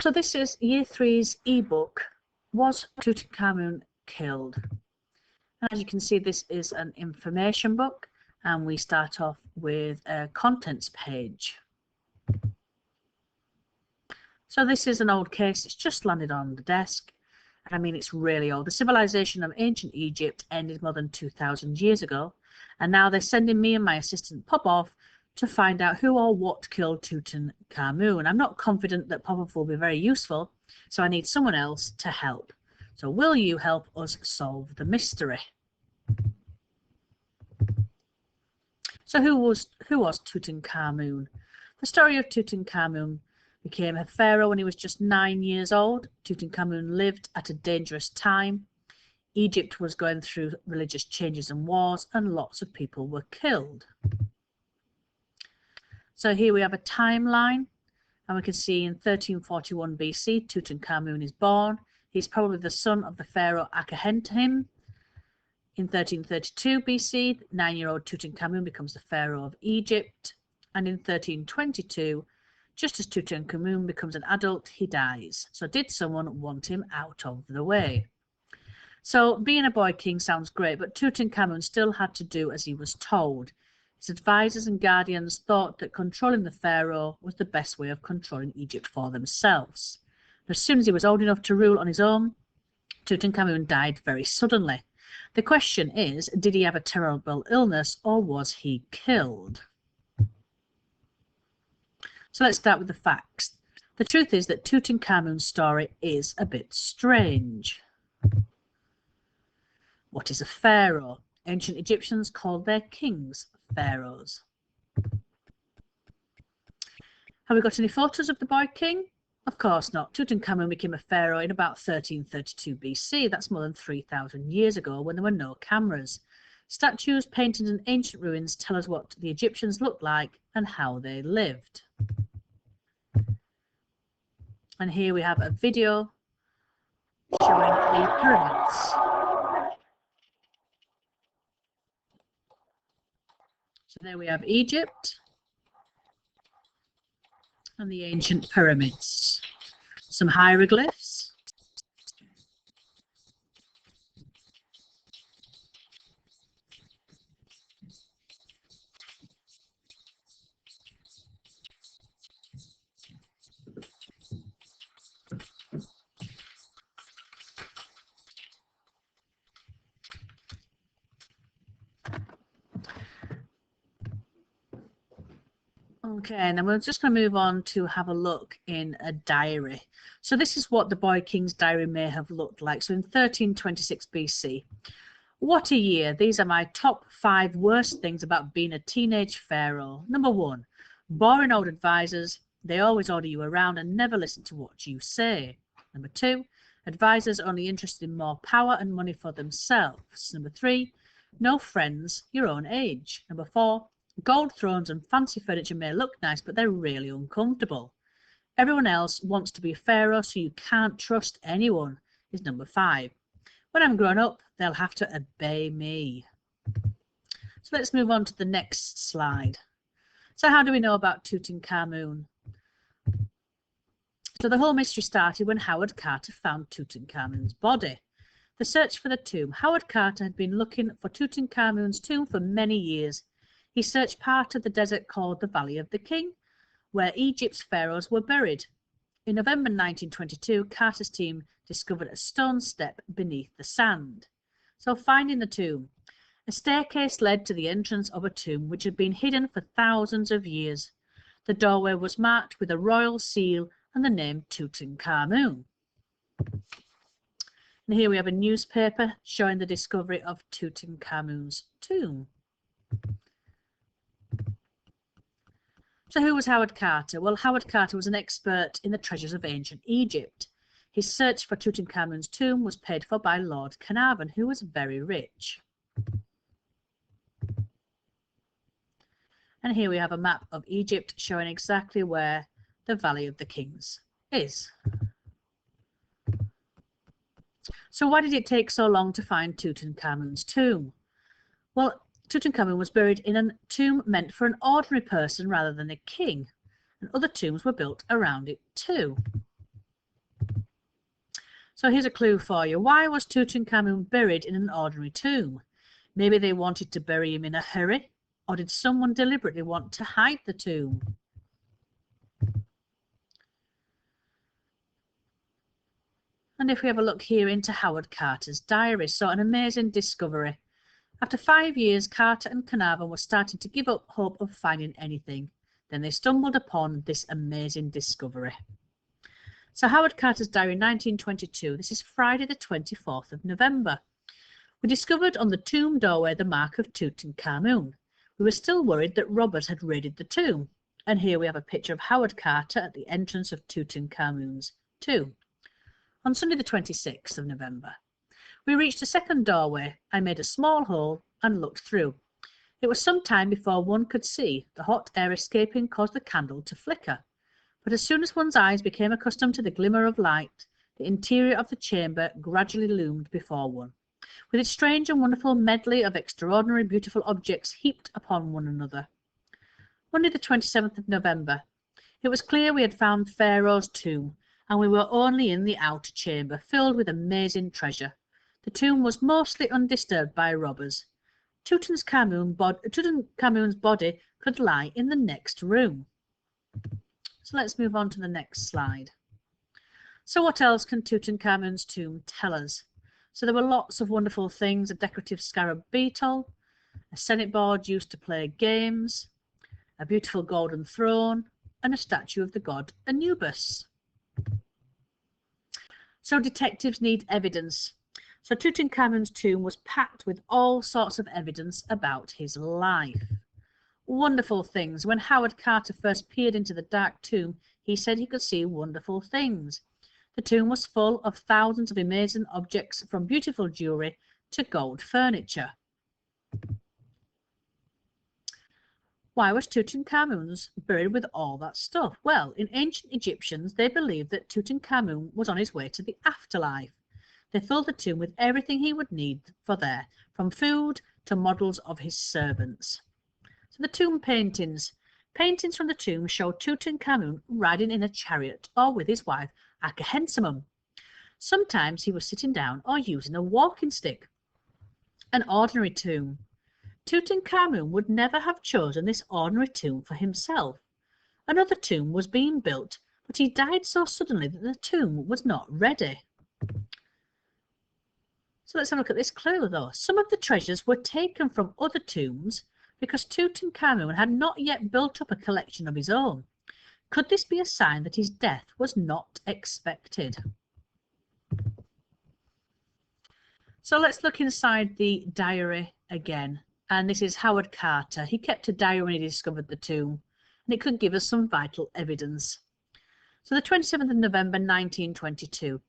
So this is Year 3's ebook, Was Tutankhamun Killed? And as you can see, this is an information book, and we start off with a contents page. So this is an old case. It's just landed on the desk. I mean, it's really old. The civilization of ancient Egypt ended more than 2,000 years ago, and now they're sending me and my assistant Popov to find out who or what killed Tutankhamun. I'm not confident that Popov will be very useful, so I need someone else to help. So will you help us solve the mystery? So who was Tutankhamun? The story of Tutankhamun became a pharaoh when he was just 9 years old. Tutankhamun lived at a dangerous time. Egypt was going through religious changes and wars, and lots of people were killed. So here we have a timeline, and we can see in 1341 BC, Tutankhamun is born. He's probably the son of the pharaoh Akhenaten. In 1332 BC, 9-year-old Tutankhamun becomes the pharaoh of Egypt. And in 1322, just as Tutankhamun becomes an adult, he dies. So did someone want him out of the way? So being a boy king sounds great, but Tutankhamun still had to do as he was told. His advisors and guardians thought that controlling the pharaoh was the best way of controlling Egypt for themselves. As soon as he was old enough to rule on his own, Tutankhamun died very suddenly. The question is, did he have a terrible illness or was he killed? So let's start with the facts. The truth is that Tutankhamun's story is a bit strange. What is a pharaoh? Ancient Egyptians called their kings pharaohs. Have we got any photos of the boy king? Of course not. Tutankhamun became a pharaoh in about 1332 BC. That's more than 3,000 years ago, when there were no cameras. Statues, paintings and ancient ruins tell us what the Egyptians looked like and how they lived. And here we have a video showing the pyramids. So there we have Egypt and the ancient pyramids. Some hieroglyphs. Okay, and then we're just going to move on to have a look in a diary. So this is what the boy king's diary may have looked like. So in 1326 BC, what a year. These are my top 5 worst things about being a teenage pharaoh. Number 1, boring old advisors. They always order you around and never listen to what you say. Number 2, advisors only interested in more power and money for themselves. Number 3, no friends your own age. Number 4, gold thrones and fancy furniture may look nice, but they're really uncomfortable. Everyone else wants to be a pharaoh, so you can't trust anyone, is number 5. When I'm grown up, they'll have to obey me. So let's move on to the next slide. So how do we know about Tutankhamun? So the whole mystery started when Howard Carter found Tutankhamun's body. The search for the tomb. Howard Carter had been looking for Tutankhamun's tomb for many years. He searched part of the desert called the Valley of the King, where Egypt's pharaohs were buried. In November 1922, Carter's team discovered a stone step beneath the sand. So finding the tomb. A staircase led to the entrance of a tomb which had been hidden for thousands of years. The doorway was marked with a royal seal and the name Tutankhamun. And here we have a newspaper showing the discovery of Tutankhamun's tomb. So who was Howard Carter? Well, Howard Carter was an expert in the treasures of ancient Egypt. His search for Tutankhamun's tomb was paid for by Lord Carnarvon, who was very rich. And here we have a map of Egypt showing exactly where the Valley of the Kings is. So why did it take so long to find Tutankhamun's tomb? Well, Tutankhamun was buried in a tomb meant for an ordinary person rather than a king, and other tombs were built around it too. So here's a clue for you. Why was Tutankhamun buried in an ordinary tomb? Maybe they wanted to bury him in a hurry, or did someone deliberately want to hide the tomb? And if we have a look here into Howard Carter's diary, so an amazing discovery. After 5 years, Carter and Carnarvon were starting to give up hope of finding anything. Then they stumbled upon this amazing discovery. So Howard Carter's diary, 1922. This is Friday the 24th of November. We discovered on the tomb doorway the mark of Tutankhamun. We were still worried that robbers had raided the tomb. And here we have a picture of Howard Carter at the entrance of Tutankhamun's tomb. On Sunday the 26th of November, we reached a second doorway. I made a small hole and looked through. It was some time before one could see. The hot air escaping caused the candle to flicker. But as soon as one's eyes became accustomed to the glimmer of light, the interior of the chamber gradually loomed before one, with its strange and wonderful medley of extraordinary beautiful objects heaped upon one another. Monday the 27th of November. It was clear we had found Pharaoh's tomb, and we were only in the outer chamber, filled with amazing treasure. The tomb was mostly undisturbed by robbers. Tutankhamun's body could lie in the next room. So let's move on to the next slide. So what else can Tutankhamun's tomb tell us? So there were lots of wonderful things: a decorative scarab beetle, a senate board used to play games, a beautiful golden throne, and a statue of the god Anubis. So detectives need evidence. So Tutankhamun's tomb was packed with all sorts of evidence about his life. Wonderful things. When Howard Carter first peered into the dark tomb, he said he could see wonderful things. The tomb was full of thousands of amazing objects, from beautiful jewelry to gold furniture. Why was Tutankhamun buried with all that stuff? Well, in ancient Egyptians, they believed that Tutankhamun was on his way to the afterlife. They filled the tomb with everything he would need for there, from food to models of his servants. So the tomb paintings. Paintings from the tomb show Tutankhamun riding in a chariot or with his wife Akhenaten. Sometimes he was sitting down or using a walking stick. An ordinary tomb. Tutankhamun would never have chosen this ordinary tomb for himself. Another tomb was being built, but he died so suddenly that the tomb was not ready. So let's have a look at this clue though. Some of the treasures were taken from other tombs because Tutankhamun had not yet built up a collection of his own. Could this be a sign that his death was not expected? So let's look inside the diary again. And this is Howard Carter. He kept a diary when he discovered the tomb, and it could give us some vital evidence. So the 27th of November 1922.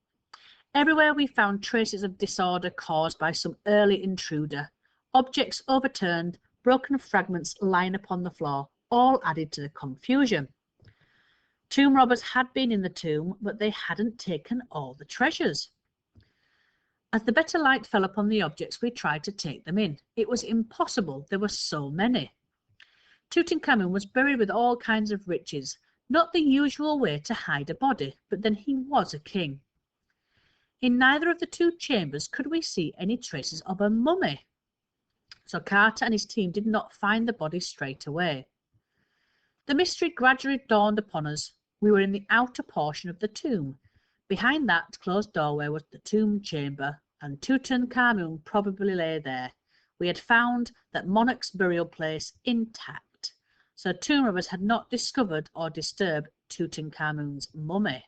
Everywhere we found traces of disorder caused by some early intruder. Objects overturned, broken fragments lying upon the floor, all added to the confusion. Tomb robbers had been in the tomb, but they hadn't taken all the treasures. As the better light fell upon the objects, we tried to take them in. It was impossible. There were so many. Tutankhamun was buried with all kinds of riches, not the usual way to hide a body, but then he was a king. In neither of the two chambers could we see any traces of a mummy. So Carter and his team did not find the body straight away. The mystery gradually dawned upon us. We were in the outer portion of the tomb. Behind that closed doorway was the tomb chamber, and Tutankhamun probably lay there. We had found that monarch's burial place intact, so tomb robbers had not discovered or disturbed Tutankhamun's mummy.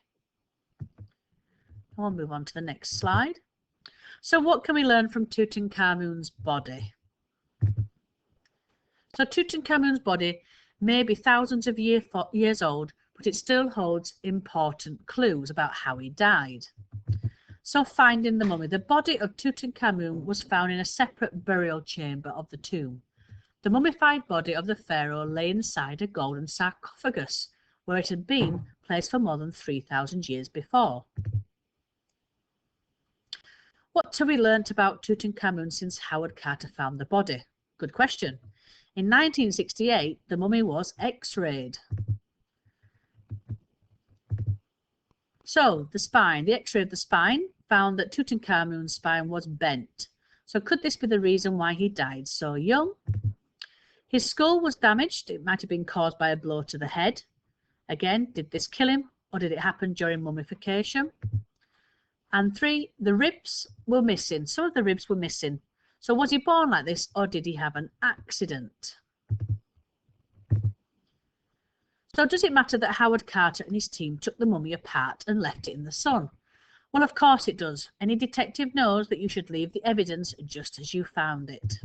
I'll move on to the next slide. So what can we learn from Tutankhamun's body? So Tutankhamun's body may be thousands of years old, but it still holds important clues about how he died. So finding the mummy. The body of Tutankhamun was found in a separate burial chamber of the tomb. The mummified body of the pharaoh lay inside a golden sarcophagus, where it had been placed for more than 3,000 years before. What have we learnt about Tutankhamun since Howard Carter found the body? Good question. In 1968, the mummy was X-rayed. So the spine, the X-ray of the spine found that Tutankhamun's spine was bent. So could this be the reason why he died so young? His skull was damaged. It might have been caused by a blow to the head. Again, did this kill him, or did it happen during mummification? And 3, the ribs were missing. Some of the ribs were missing. So was he born like this, or did he have an accident? So does it matter that Howard Carter and his team took the mummy apart and left it in the sun? Well, of course it does. Any detective knows that you should leave the evidence just as you found it.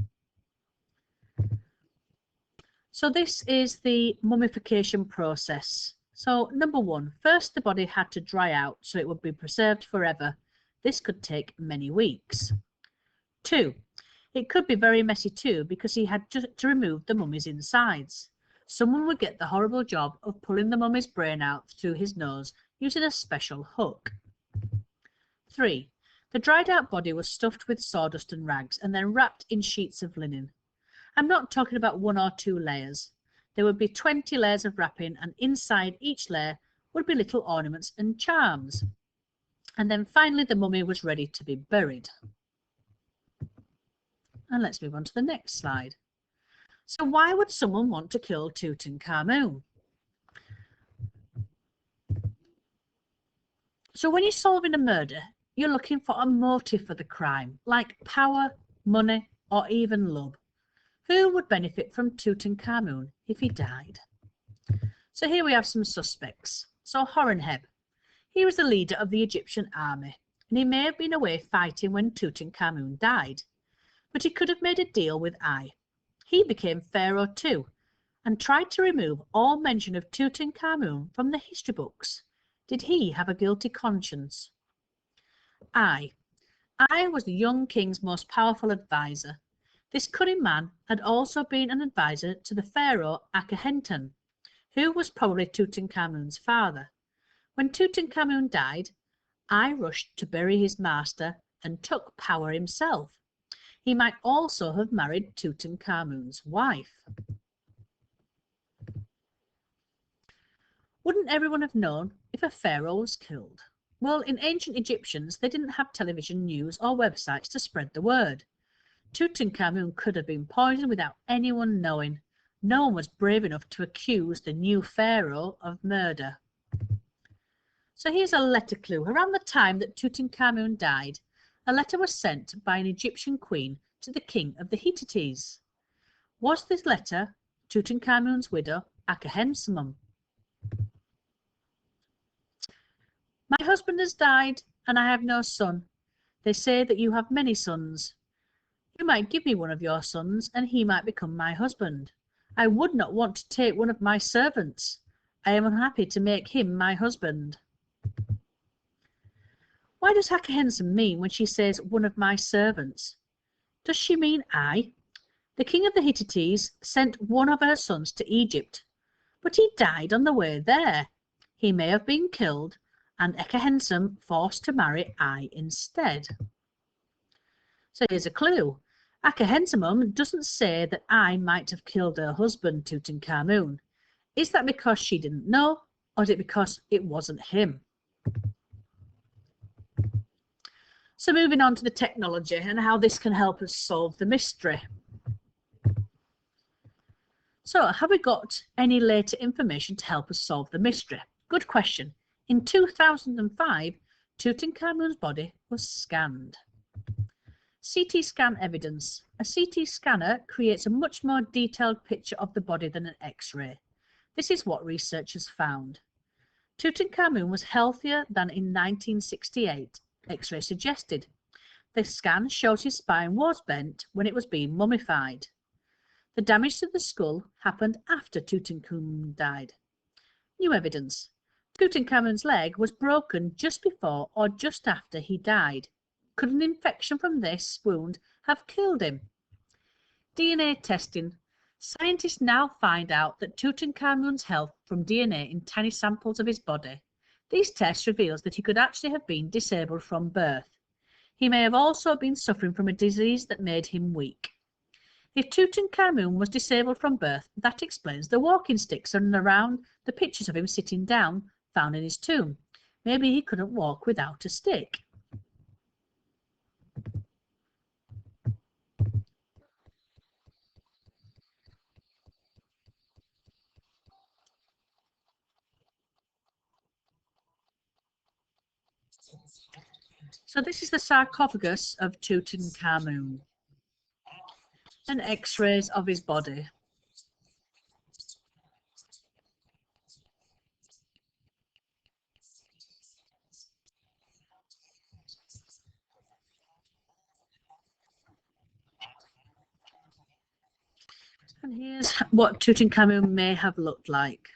So this is the mummification process. So number 1, first the body had to dry out so it would be preserved forever. This could take many weeks. 2, it could be very messy too because he had to remove the mummy's insides. Someone would get the horrible job of pulling the mummy's brain out through his nose using a special hook. 3, the dried out body was stuffed with sawdust and rags and then wrapped in sheets of linen. I'm not talking about 1 or 2 layers. There would be 20 layers of wrapping, and inside each layer would be little ornaments and charms. And then finally the mummy was ready to be buried. And let's move on to the next slide. So why would someone want to kill Tutankhamun? So when you're solving a murder, you're looking for a motive for the crime, like power, money, or even love. Who would benefit from Tutankhamun if he died? So here we have some suspects. So Horemheb, he was the leader of the Egyptian army, and he may have been away fighting when Tutankhamun died, but he could have made a deal with Ai. He became pharaoh too, and tried to remove all mention of Tutankhamun from the history books. Did he have a guilty conscience? Ai was the young king's most powerful advisor. This cunning man had also been an advisor to the pharaoh Akhenaten, who was probably Tutankhamun's father. When Tutankhamun died, Ai rushed to bury his master and took power himself. He might also have married Tutankhamun's wife. Wouldn't everyone have known if a pharaoh was killed? Well, in ancient Egyptians, they didn't have television news or websites to spread the word. Tutankhamun could have been poisoned without anyone knowing. No one was brave enough to accuse the new pharaoh of murder. So here's a letter clue. Around the time that Tutankhamun died, a letter was sent by an Egyptian queen to the king of the Hittites. Was this letter Tutankhamun's widow, Akhenaten? My husband has died, and I have no son. They say that you have many sons. You might give me one of your sons, and he might become my husband. I would not want to take one of my servants. I am unhappy to make him my husband. Why does Akhenaten mean when she says one of my servants? Does she mean I? The king of the Hittites sent one of her sons to Egypt, but he died on the way there. He may have been killed, and Akhenaten forced to marry I instead. So here's a clue. Akhenaten doesn't say that I might have killed her husband, Tutankhamun. Is that because she didn't know, or is it because it wasn't him? So moving on to the technology and how this can help us solve the mystery. So have we got any later information to help us solve the mystery? Good question. In 2005, Tutankhamun's body was scanned. CT scan evidence. A CT scanner creates a much more detailed picture of the body than an X-ray. This is what researchers found. Tutankhamun was healthier than in 1968, X-ray suggested. The scan shows his spine was bent when it was being mummified. The damage to the skull happened after Tutankhamun died. New evidence. Tutankhamun's leg was broken just before or just after he died. Could an infection from this wound have killed him? DNA testing. Scientists now find out that Tutankhamun's health from DNA in tiny samples of his body. These tests reveals that he could actually have been disabled from birth. He may have also been suffering from a disease that made him weak. If Tutankhamun was disabled from birth, that explains the walking sticks and around the pictures of him sitting down found in his tomb. Maybe he couldn't walk without a stick. So this is the sarcophagus of Tutankhamun and x-rays of his body. And here's what Tutankhamun may have looked like.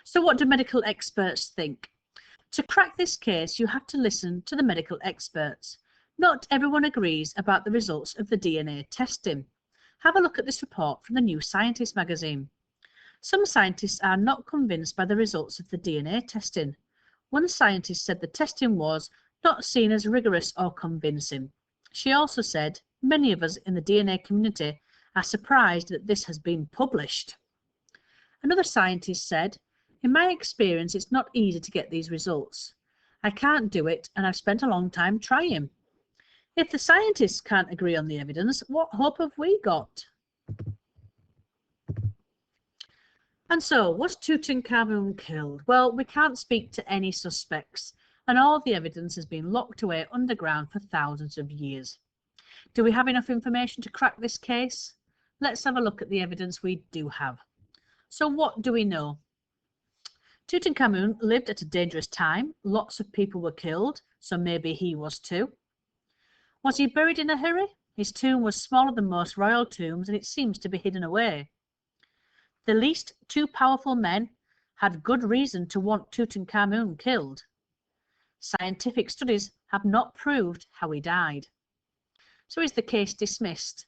So what do medical experts think? To crack this case, you have to listen to the medical experts. Not everyone agrees about the results of the DNA testing. Have a look at this report from the New Scientist magazine. Some scientists are not convinced by the results of the DNA testing. One scientist said the testing was not seen as rigorous or convincing. She also said, many of us in the DNA community are surprised that this has been published. Another scientist said, in my experience, it's not easy to get these results. I can't do it, and I've spent a long time trying. If the scientists can't agree on the evidence, what hope have we got? And so, was Tutankhamun killed? Well, we can't speak to any suspects, and all the evidence has been locked away underground for thousands of years. Do we have enough information to crack this case? Let's have a look at the evidence we do have. So what do we know? Tutankhamun lived at a dangerous time. Lots of people were killed, so maybe he was too. Was he buried in a hurry? His tomb was smaller than most royal tombs, and it seems to be hidden away. The least two powerful men had good reason to want Tutankhamun killed. Scientific studies have not proved how he died. So is the case dismissed?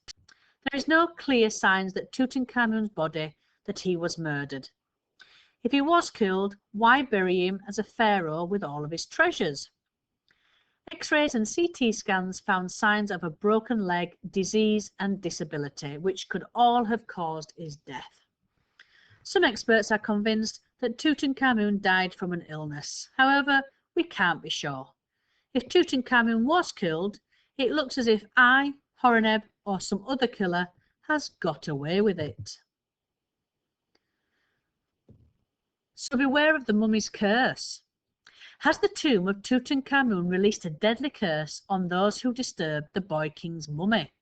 There is no clear signs that Tutankhamun's body that he was murdered. If he was killed, why bury him as a pharaoh with all of his treasures? X-rays and CT scans found signs of a broken leg, disease and disability, which could all have caused his death. Some experts are convinced that Tutankhamun died from an illness. However, we can't be sure. If Tutankhamun was killed, it looks as if Horemheb or some other killer has got away with it. So beware of the mummy's curse. Has the tomb of Tutankhamun released a deadly curse on those who disturbed the boy king's mummy?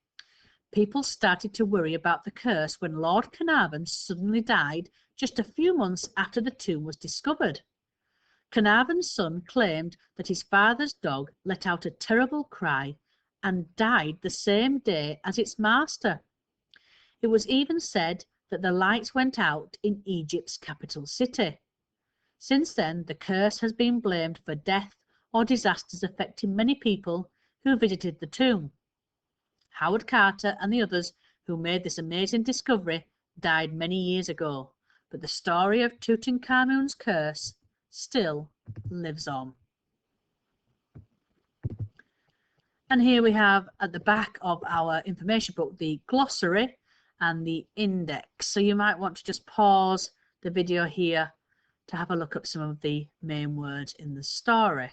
People started to worry about the curse when Lord Carnarvon suddenly died just a few months after the tomb was discovered. Carnarvon's son claimed that his father's dog let out a terrible cry and died the same day as its master. It was even said that the lights went out in Egypt's capital city. Since then, the curse has been blamed for death or disasters affecting many people who visited the tomb. Howard Carter and the others who made this amazing discovery died many years ago, but the story of Tutankhamun's curse still lives on. And here we have at the back of our information book the glossary and the index. So you might want to just pause the video here to have a look at some of the main words in the story.